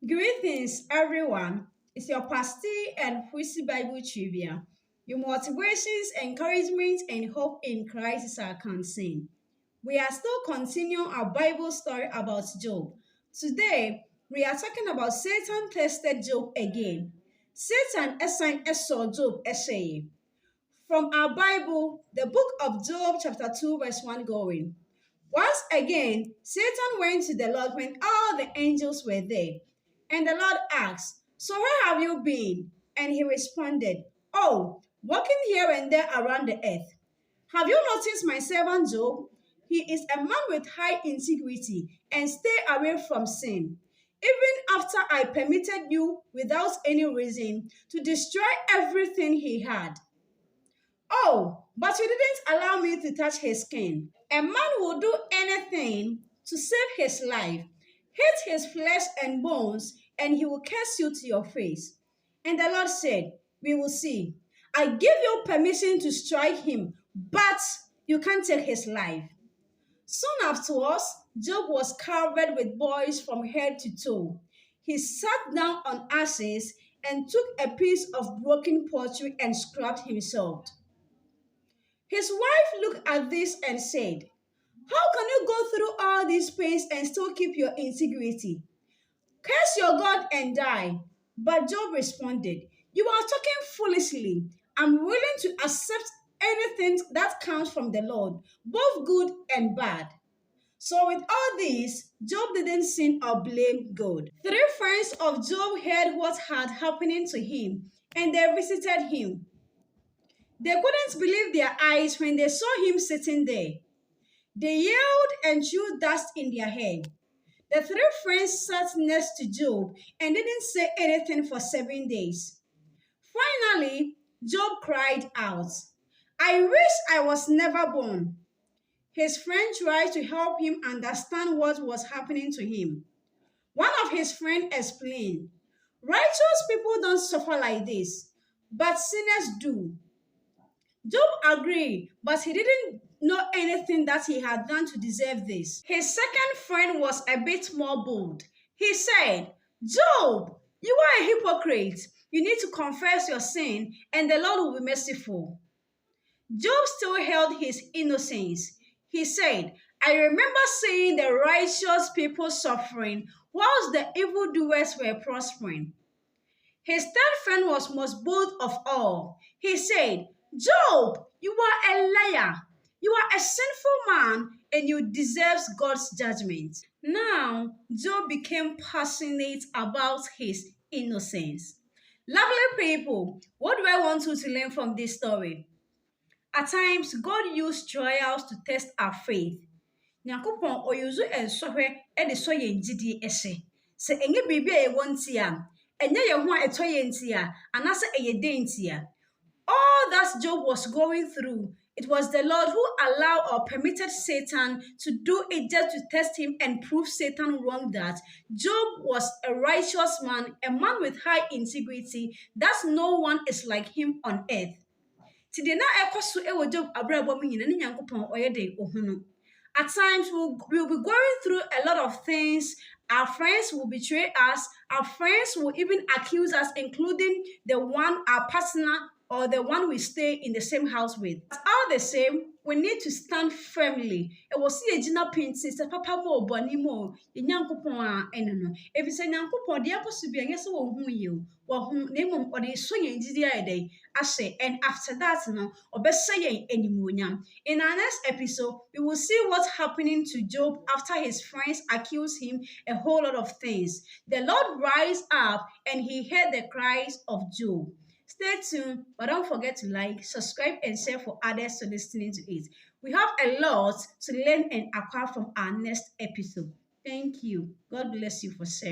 Greetings, everyone. It's your PASTEE and PRISCY Bible Trivia. Your motivations, encouragement, and hope in Christ is our concern. We are still continuing our Bible story about Job. Today, we are talking about Satan tested Job again. Satan assigned Esau Job essay. From our Bible, the book of Job, chapter 2, verse 1 going. Once again, Satan went to the Lord when all the angels were there. And the Lord asked, "So where have you been?" And he responded, "Oh, walking here and there around the earth. Have you noticed my servant Job? He is a man with high integrity and stay away from sin. Even after I permitted you without any reason to destroy everything he had. Oh, but you didn't allow me to touch his skin. A man will do anything to save his life. Hit his flesh and bones, and he will curse you to your face." And the Lord said, "We will see. I give you permission to strike him, but you can't take his life." Soon afterwards, Job was covered with boils from head to toe. He sat down on ashes and took a piece of broken pottery and scrubbed himself. His wife looked at this and said, "How can you go through all these pains and still keep your integrity? Curse your God and die." But Job responded, "You are talking foolishly. I'm willing to accept anything that comes from the Lord, both good and bad." So with all this, Job didn't sin or blame God. Three friends of Job heard what had happened to him, and they visited him. They couldn't believe their eyes when they saw him sitting there. They yelled and threw dust in their hair. The three friends sat next to Job and didn't say anything for 7 days. Finally, Job cried out, "I wish I was never born." His friend tried to help him understand what was happening to him. One of his friends explained, "Righteous people don't suffer like this, but sinners do." Job agreed, but he didn't know anything that he had done to deserve this. His second friend was a bit more bold. He said, "Job, you are a hypocrite. You need to confess your sin, and the Lord will be merciful." Job still held his innocence. He said, "I remember seeing the righteous people suffering whilst the evildoers were prospering." His third friend was most bold of all. He said, "Job, you are a liar. You are a sinful man and you deserve God's judgment." Now, Job became passionate about his innocence. Lovely people, what do I want you to learn from this story? At times, God used trials to test our faith. Nyankopɔn ɔyuzu nsɔhwɛ de sɔ yɛn gyidie ɛhyɛ. Sɛ ɛnyɛ biribi a yɛwɔ nti a, ɛnyɛ yɛn ho a ɛtɔ yɛn nti a, anaasɛ ɛyɛ dɛn nti a. All that Job was going through, it was the Lord who allowed or permitted Satan to do it just to test him and prove Satan wrong that Job was a righteous man, a man with high integrity, that no one is like him on earth. Ti deɛ na ɛkɔ so wɔ Job abrabɔ mu nyina ne Nyankopɔn ɔyɛ de ohunu. At times, we'll be going through a lot of things. Our friends will betray us. Our friends will even accuse us, including the one, our partner, or the one we stay in the same house with. But all the same, we need to stand firmly. It was see a gina painting, say papa mo boni mo, Nyankopon no. If it's a Nyankopon, the apostle be yes, who you, or whom name or the swinging day. I say, and after that, no, or best say anymore. In our next episode, we will see what's happening to Job after his friends accuse him a whole lot of things. The Lord rise up and he heard the cries of Job. Stay tuned, but don't forget to like, subscribe, and share for others to listening to it. We have a lot to learn and acquire from our next episode. Thank you. God bless you for sharing.